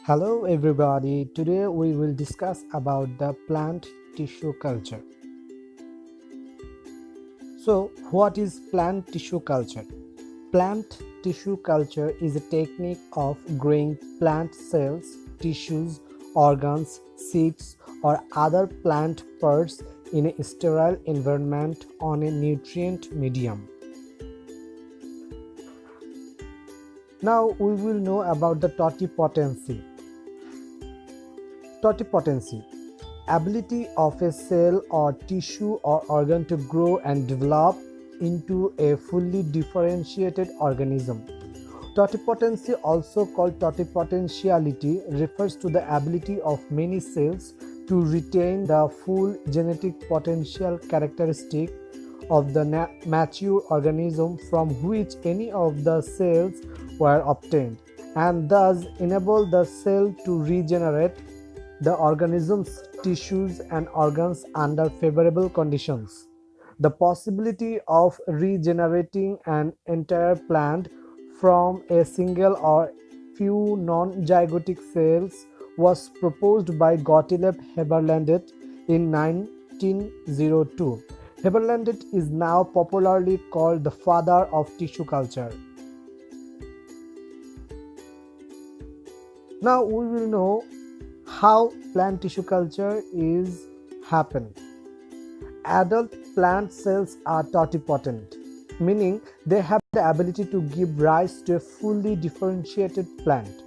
Hello everybody, today we will discuss about the plant tissue culture. So what is plant tissue culture? Plant tissue culture is a technique of growing plant cells, tissues, organs, seeds or other plant parts in a sterile environment on a nutrient medium. Now we will know about the totipotency. Totipotency, ability of a cell or tissue or organ to grow and develop into a fully differentiated organism. Totipotency, also called totipotentiality, refers to the ability of many cells to retain the full genetic potential characteristic of the mature organism from which any of the cells were obtained, and thus enable the cell to regenerate the organism's tissues and organs under favorable conditions. The possibility of regenerating an entire plant from a single or few non-zygotic cells was proposed by Gottlieb Heberlandet in 1902. Heberlandet is now popularly called the father of tissue culture. Now we will know how plant tissue culture is happen. Adult plant cells are totipotent, meaning they have the ability to give rise to a fully differentiated plant.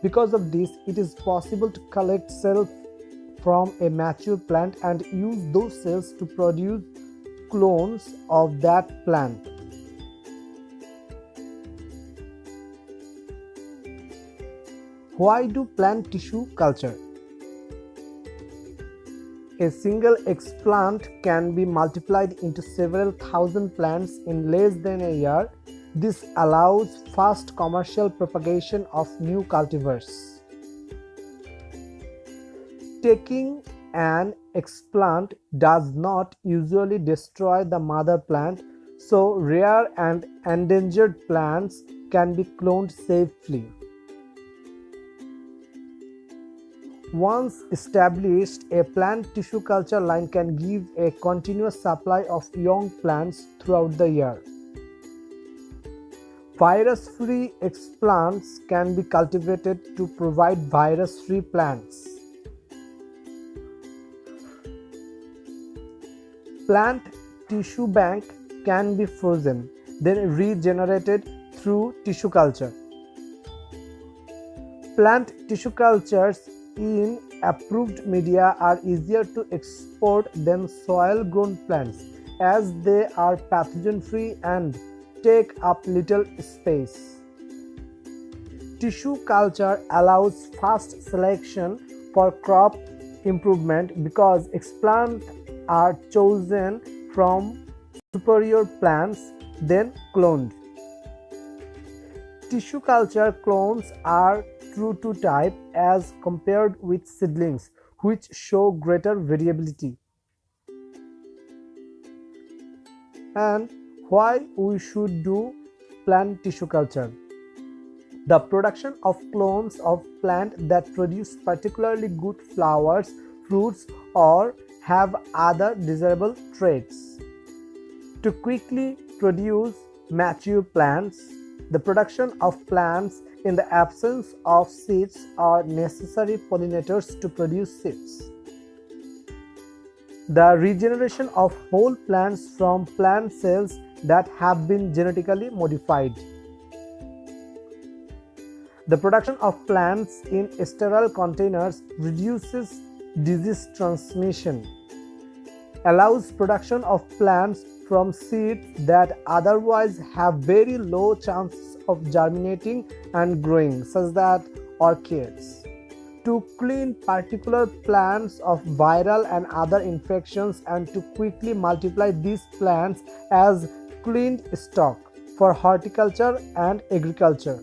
Because of this, it is possible to collect cells from a mature plant and use those cells to produce clones of that plant. Why do plant tissue culture? A single explant can be multiplied into several thousand plants in less than a year. This allows fast commercial propagation of new cultivars. Taking an explant does not usually destroy the mother plant, so rare and endangered plants can be cloned safely. Once established, a plant tissue culture line can give a continuous supply of young plants throughout the year. Virus-free explants can be cultivated to provide virus-free plants. Plant tissue bank can be frozen, then regenerated through tissue culture. Plant tissue cultures in approved media are easier to export than soil-grown plants, as they are pathogen-free and take up little space. Tissue culture allows fast selection for crop improvement because explants are chosen from superior plants, then cloned. Tissue culture clones are true to type as compared with seedlings, which show greater variability. And why we should do plant tissue culture? The production of clones of plants that produce particularly good flowers, fruits, or have other desirable traits. To quickly produce mature plants, the production of plants in the absence of seeds are necessary pollinators to produce seeds. The regeneration of whole plants from plant cells that have been genetically modified. The production of plants in sterile containers reduces disease transmission, allows production of plants from seeds that otherwise have very low chances of germinating and growing, such as orchids. To clean particular plants of viral and other infections and to quickly multiply these plants as cleaned stock for horticulture and agriculture.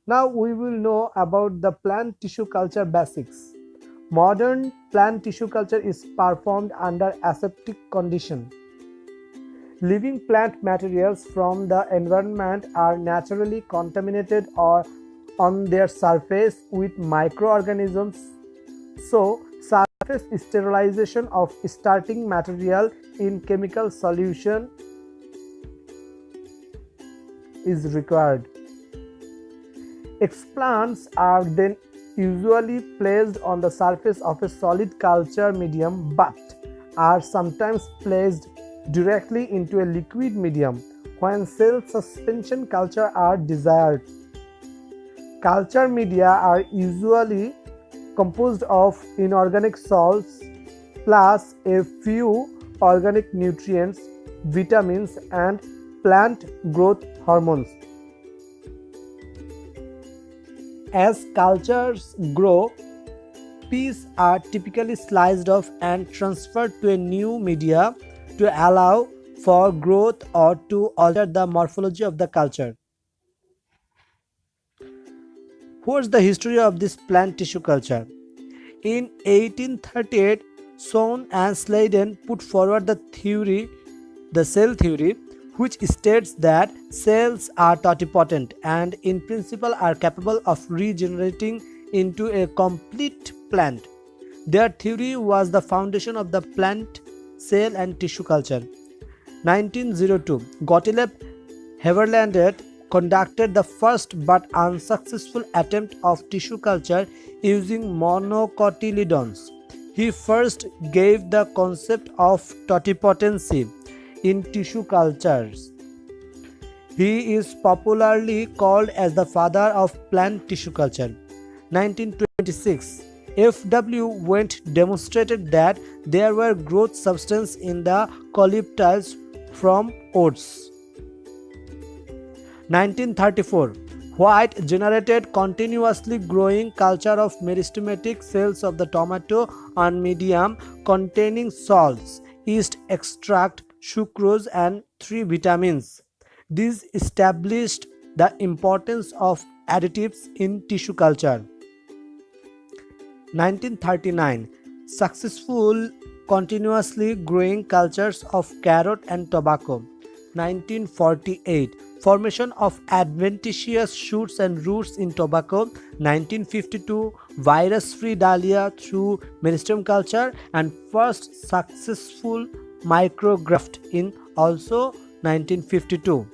Now we will know about the plant tissue culture basics. Modern plant tissue culture is performed under aseptic conditions. Living plant materials from the environment are naturally contaminated or on their surface with microorganisms. So, surface sterilization of starting material in chemical solution is required. Explants are then usually placed on the surface of a solid culture medium but are sometimes placed directly into a liquid medium when cell suspension culture are desired. Culture media are usually composed of inorganic salts plus a few organic nutrients, vitamins, and plant growth hormones. As cultures grow, peas are typically sliced off and transferred to a new media to allow for growth or to alter the morphology of the culture. What's the history of this plant tissue culture? In 1838, Sohn and Sladen put forward the cell theory, which states that cells are totipotent and in principle are capable of regenerating into a complete plant. Their theory was the foundation of the plant cell and tissue culture. 1902, Gottlieb Haverlandet conducted the first but unsuccessful attempt of tissue culture using monocotyledons. He first gave the concept of totipotency in tissue cultures. He is popularly called as the father of plant tissue culture. 1926, F.W. Went demonstrated that there were growth substances in the calyptiles from oats. 1934, White generated continuously growing culture of meristematic cells of the tomato on medium containing salts, yeast extract, sucrose and 3 vitamins. This established the importance of additives in tissue culture. 1939, Successful continuously growing cultures of carrot and tobacco. 1948, Formation of adventitious shoots and roots in tobacco. 1952, Virus-free dahlia through meristem culture and first successful micrograft in also 1952.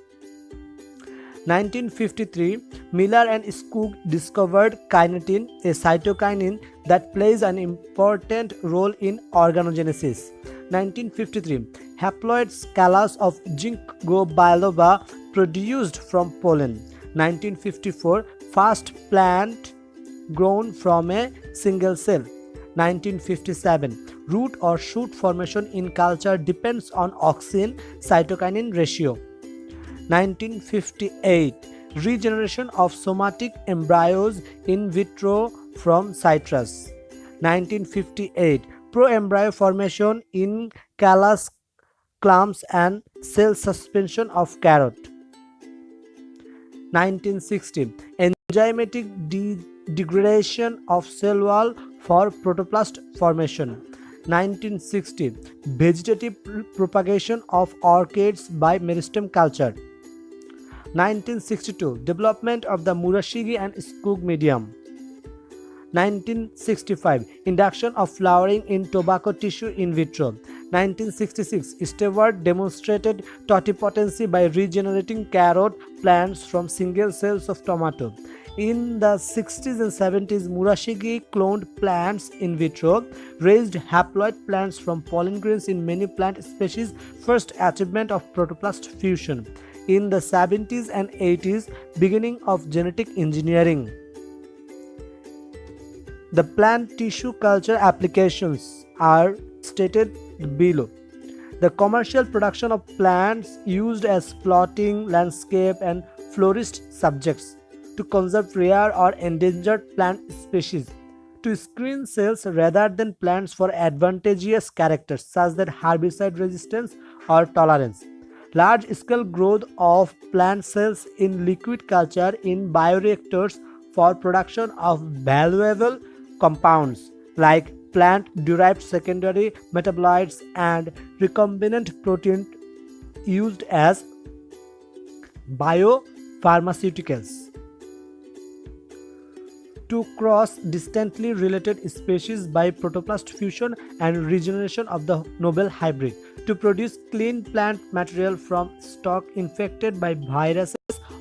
1953, Miller and Skoog discovered kinetin, a cytokinin that plays an important role in organogenesis. 1953, haploid scalars of ginkgo biloba produced from pollen. 1954, first plant grown from a single cell. 1957, root or shoot formation in culture depends on auxin-cytokinin ratio. 1958, regeneration of somatic embryos in vitro from citrus. 1958, pro-embryo formation in callus clumps and cell suspension of carrot. 1960, enzymatic degradation of cell wall for protoplast formation. 1960, vegetative propagation of orchids by meristem culture. 1962, development of the Murashige and Skoog medium. 1965, induction of flowering in tobacco tissue in vitro. 1966, Stewart demonstrated totipotency by regenerating carrot plants from single cells of tomato. In the 60s and 70s, Murashige cloned plants in vitro, raised haploid plants from pollen grains in many plant species, first achievement of protoplast fusion. In the 70s and 80s, beginning of genetic engineering. The plant tissue culture applications are stated below. The commercial production of plants used as plotting, landscape and florist subjects, to conserve rare or endangered plant species, to screen cells rather than plants for advantageous characters such as herbicide resistance or tolerance. Large-scale growth of plant cells in liquid culture in bioreactors for production of valuable compounds like plant-derived secondary metabolites and recombinant proteins used as biopharmaceuticals. to cross distantly related species by protoplast fusion and regeneration of the noble hybrid, to produce clean plant material from stock infected by viruses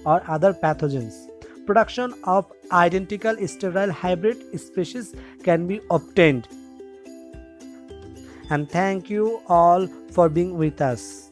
or other pathogens. Production of identical sterile hybrid species can be obtained. And thank you all for being with us.